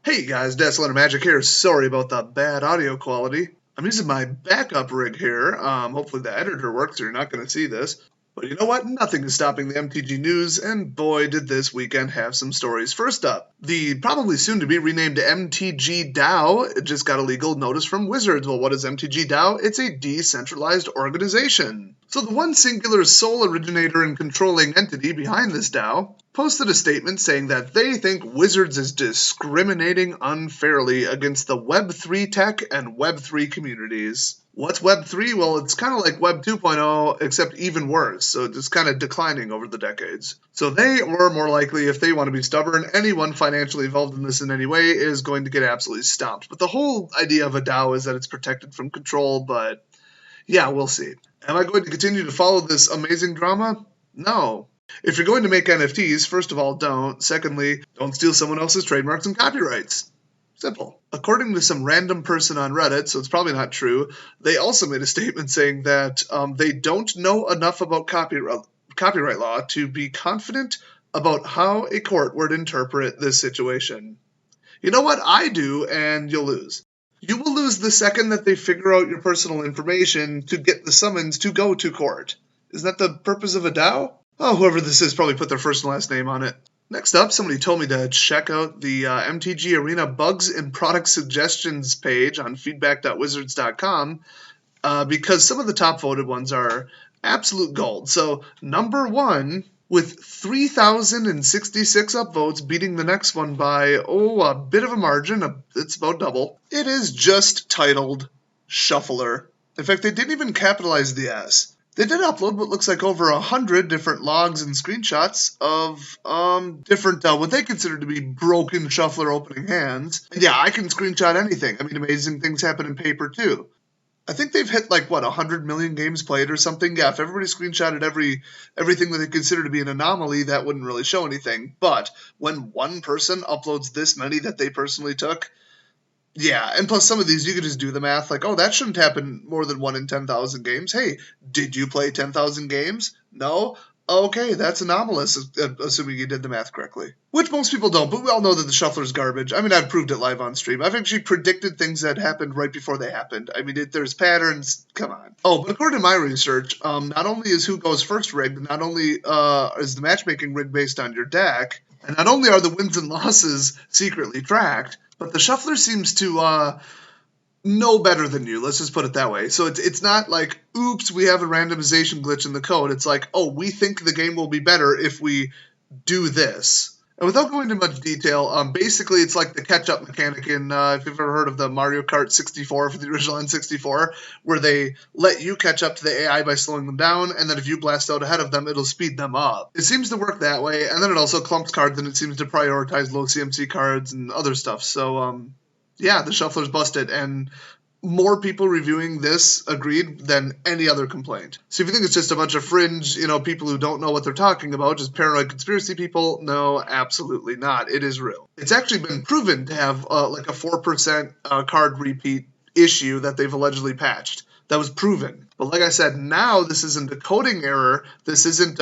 Hey guys, Desolate Magic here. Sorry about the bad audio quality. I'm using my backup rig here. Hopefully the editor works or you're not going to see this. But you know what? Nothing is stopping the MTG News, and boy, did this weekend have some stories. First up, the probably soon to be renamed MTG DAO it just got a legal notice from Wizards. Well, what is MTG DAO? It's a decentralized organization. So the one singular sole originator and controlling entity behind this DAO posted a statement saying that they think Wizards is discriminating unfairly against the Web3 tech and Web3 communities. What's Web3? Well, it's kind of like Web 2.0, except even worse, so it's kind of declining over the decades. So they, or more likely, if they want to be stubborn, anyone financially involved in this in any way is going to get absolutely stomped. But the whole idea of a DAO is that it's protected from control, but yeah, we'll see. Am I going to continue to follow this amazing drama? No. If you're going to make NFTs, first of all, don't. Secondly, don't steal someone else's trademarks and copyrights. Simple. According to some random person on Reddit, so it's probably not true, they also made a statement saying that they don't know enough about copyright law to be confident about how a court would interpret this situation. You know what? I do, and you'll lose. You will lose the second that they figure out your personal information to get the summons to go to court. Isn't that the purpose of a DAO? Oh, whoever this is probably put their first and last name on it. Next up, somebody told me to check out the MTG Arena Bugs and Product Suggestions page on feedback.wizards.com because some of the top voted ones are absolute gold. So, number one, with 3,066 upvotes, beating the next one by, a bit of a margin, it's about double. It is just titled Shuffler. In fact, they didn't even capitalize the S. They did upload what looks like over 100 different logs and screenshots of different, what they consider to be broken Shuffler opening hands. And yeah, I can screenshot anything. I mean, amazing things happen in paper too. I think they've hit 100 million games played or something. Yeah, if everybody screenshotted everything that they consider to be an anomaly, that wouldn't really show anything. But when one person uploads this many that they personally took, yeah, and plus some of these you could just do the math that shouldn't happen more than 1 in 10,000 games. Hey, did you play 10,000 games? No? Okay, that's anomalous, assuming you did the math correctly. Which most people don't, but we all know that the Shuffler's garbage. I mean, I've proved it live on stream. I've actually predicted things that happened right before they happened. I mean, there's patterns. Come on. Oh, but according to my research, not only is who goes first rigged, not only is the matchmaking rigged based on your deck, and not only are the wins and losses secretly tracked, but the Shuffler seems to know better than you. Let's just put it that way. So it's not like, oops, we have a randomization glitch in the code. It's like, oh, we think the game will be better if we do this. And without going into much detail, basically it's like the catch-up mechanic in, if you've ever heard of the Mario Kart 64 for the original N64, where they let you catch up to the AI by slowing them down, and then if you blast out ahead of them, it'll speed them up. It seems to work that way, and then it also clumps cards, and it seems to prioritize low CMC cards and other stuff. So, yeah, the Shuffler's busted, and more people reviewing this agreed than any other complaint. So if you think it's just a bunch of fringe, people who don't know what they're talking about, just paranoid conspiracy people, no, absolutely not. It is real. It's actually been proven to have a 4% card repeat issue that they've allegedly patched. That was proven. But like I said, now this isn't a coding error. This isn't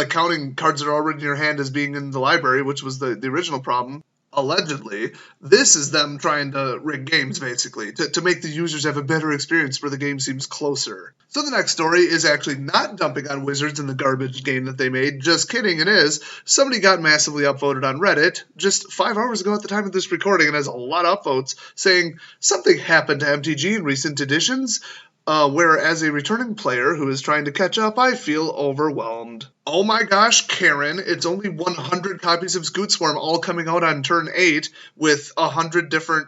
counting cards that are already in your hand as being in the library, which was the original problem. Allegedly, this is them trying to rig games, basically, to make the users have a better experience where the game seems closer. So the next story is actually not dumping on Wizards in the garbage game that they made. Just kidding, it is. Somebody got massively upvoted on Reddit just 5 hours ago at the time of this recording and has a lot of upvotes saying something happened to MTG in recent editions. Where as a returning player who is trying to catch up, I feel overwhelmed. Oh my gosh, Karen, it's only 100 copies of Scoot Swarm all coming out on turn 8 with 100 different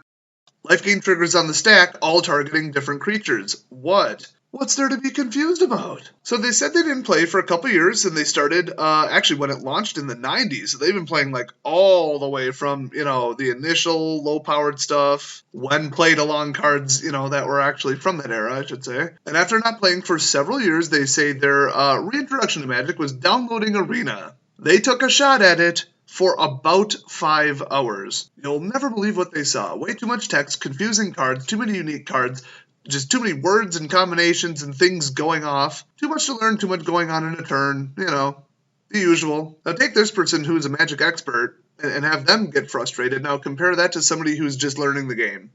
life gain triggers on the stack, all targeting different creatures. What? What's there to be confused about? So they said they didn't play for a couple years, and they started, actually when it launched in the 90s, so they've been playing all the way from, the initial low-powered stuff, when played along cards, that were actually from that era, I should say. And after not playing for several years, they say their reintroduction to Magic was downloading Arena. They took a shot at it for about 5 hours. You'll never believe what they saw. Way too much text, confusing cards, too many unique cards, just too many words and combinations and things going off. Too much to learn, too much going on in a turn. The usual. Now take this person who is a Magic expert and have them get frustrated. Now compare that to somebody who's just learning the game,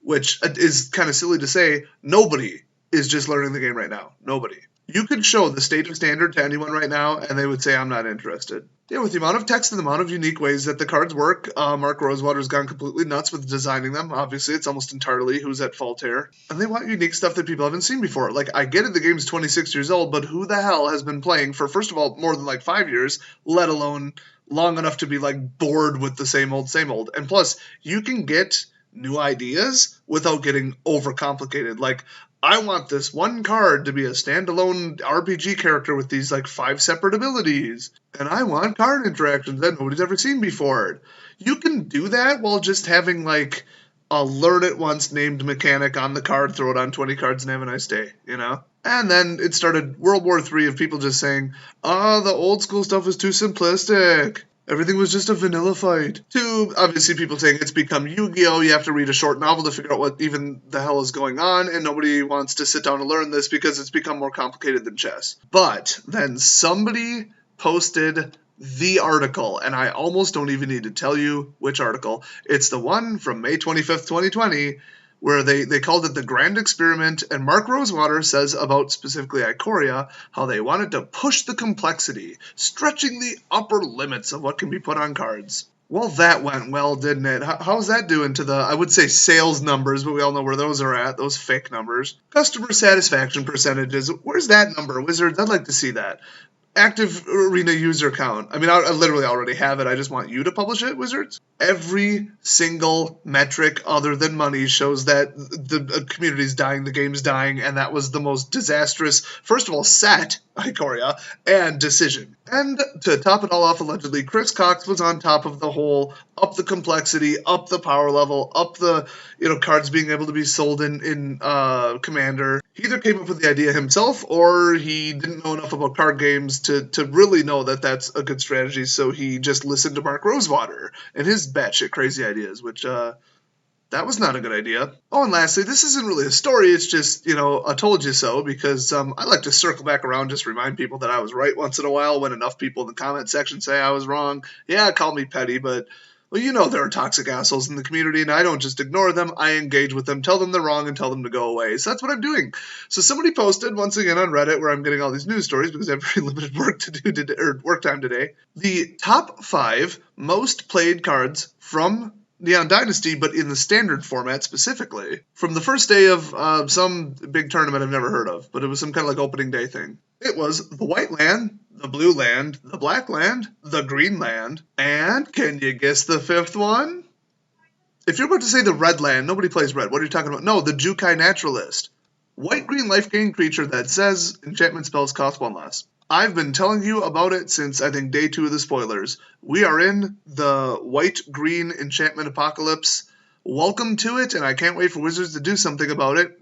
which is kind of silly to say. Nobody is just learning the game right now. Nobody. You could show the state of standard to anyone right now, and they would say, I'm not interested. Yeah, with the amount of text and the amount of unique ways that the cards work, Mark Rosewater's gone completely nuts with designing them. Obviously, it's almost entirely who's at fault here. And they want unique stuff that people haven't seen before. Like, I get it, the game's 26 years old, but who the hell has been playing for, first of all, more than like 5 years, let alone long enough to be like bored with the same old, same old. And plus, you can get new ideas without getting overcomplicated. Like, I want this one card to be a standalone RPG character with these like 5 separate abilities. And I want card interactions that nobody's ever seen before. You can do that while just having like a learn it once named mechanic on the card, throw it on 20 cards and have a nice day, you know? And then it started World War III of people just saying, the old school stuff was too simplistic. Everything was just a vanilla fight. To, obviously, people saying it's become Yu-Gi-Oh! You have to read a short novel to figure out what even the hell is going on, and nobody wants to sit down and learn this because it's become more complicated than chess. But then somebody posted the article, and I almost don't even need to tell you which article. It's the one from May 25th, 2020, where they called it the Grand Experiment, and Mark Rosewater says about specifically Ikoria how they wanted to push the complexity, stretching the upper limits of what can be put on cards. Well, that went well, didn't it? How's that doing to the, I would say, sales numbers, but we all know where those are at, those fake numbers. Customer satisfaction percentages, where's that number, Wizards? I'd like to see that. Active arena user count. I mean, I literally already have it. I just want you to publish it, Wizards. Every single metric other than money shows that the community's dying, the game's dying, and that was the most disastrous, first of all, set, Ikoria, and decision. And to top it all off, allegedly, Chris Cox was on top of the whole up the complexity, up the power level, up the, cards being able to be sold in Commander. He either came up with the idea himself or he didn't know enough about card games to really know that that's a good strategy, so he just listened to Mark Rosewater and his batshit crazy ideas, which, that was not a good idea. Oh, and lastly, this isn't really a story, it's just, a told you so, because I like to circle back around, just remind people that I was right once in a while when enough people in the comment section say I was wrong. Yeah, call me petty, but, well, there are toxic assholes in the community, and I don't just ignore them, I engage with them, tell them they're wrong, and tell them to go away. So that's what I'm doing. So somebody posted, once again on Reddit, where I'm getting all these news stories because I have very limited work to do today, or work time today, the top 5 most played cards from Neon Dynasty, but in the standard format specifically, from the first day of some big tournament I've never heard of, but it was some kind of like opening day thing. It was the white land, the blue land, the black land, the green land, and can you guess the 5th one? If you're about to say the red land, nobody plays red. What are you talking about? No, the Jukai Naturalist. White-green life-gain creature that says enchantment spells cost 1 less. I've been telling you about it since, I think, day 2 of the spoilers. We are in the white-green enchantment apocalypse. Welcome to it, and I can't wait for Wizards to do something about it, ...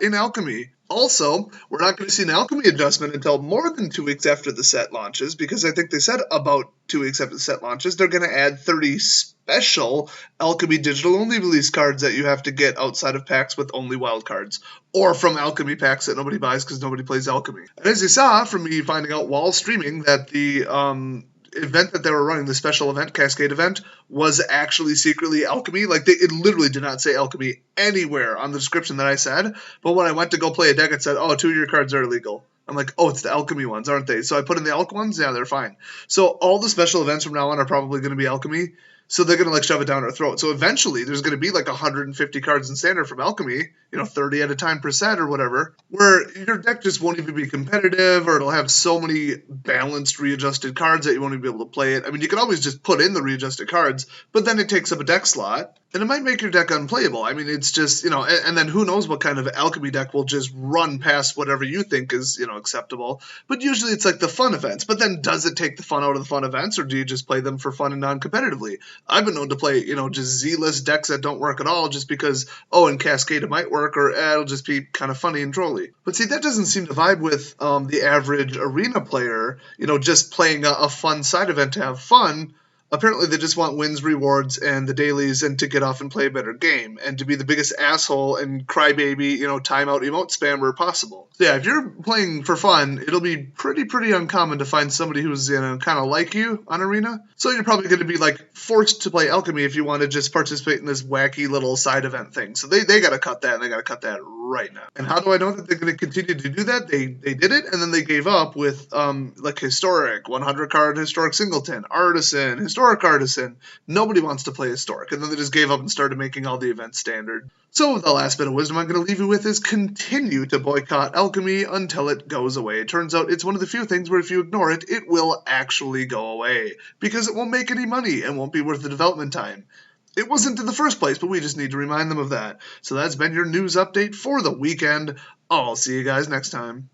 in Alchemy. Also, we're not going to see an Alchemy adjustment until more than 2 weeks after the set launches, because I think they said about 2 weeks after the set launches, they're going to add 30 special Alchemy digital-only release cards that you have to get outside of packs with only wild cards, or from Alchemy packs that nobody buys because nobody plays Alchemy. And as you saw from me finding out while streaming that the event that they were running, the special event, Cascade event, was actually secretly Alchemy. Like, it literally did not say Alchemy anywhere on the description that I said, but when I went to go play a deck, it said, 2 of your cards are illegal. I'm like, it's the Alchemy ones, aren't they? So I put in the Alch ones, yeah, they're fine. So all the special events from now on are probably going to be Alchemy, so they're going to, shove it down our throat. So eventually, there's going to be, 150 cards in Standard from Alchemy, 30 at a time per set or whatever, where your deck just won't even be competitive, or it'll have so many balanced, readjusted cards that you won't even be able to play it. I mean, you can always just put in the readjusted cards, but then it takes up a deck slot, and it might make your deck unplayable. I mean, it's just, and then who knows what kind of Alchemy deck will just run past whatever you think is, acceptable. But usually it's the fun events. But then does it take the fun out of the fun events, or do you just play them for fun and non-competitively? I've been known to play, just Z-list decks that don't work at all just because, in Cascade it might work, or it'll just be kind of funny and trolly. But see, that doesn't seem to vibe with the average arena player, just playing a fun side event to have fun. Apparently they just want wins, rewards, and the dailies, and to get off and play a better game, and to be the biggest asshole and crybaby, timeout emote spammer possible. So yeah, if you're playing for fun, it'll be pretty uncommon to find somebody who's kind of like you on Arena. So you're probably going to be like forced to play Alchemy if you want to just participate in this wacky little side event thing. So they got to cut that, and they got to cut that right now. And how do I know that they're going to continue to do that? They did it, and then they gave up with like historic 100 card historic singleton, artisan, historic artisan. Nobody wants to play historic, and then they just gave up and started making all the events standard. So the last bit of wisdom I'm going to leave you with is continue to boycott Alchemy until it goes away. It turns out it's one of the few things where if you ignore it, it will actually go away, because it won't make any money and won't be worth the development time. It wasn't in the first place, but we just need to remind them of that. So that's been your news update for the weekend. I'll see you guys next time.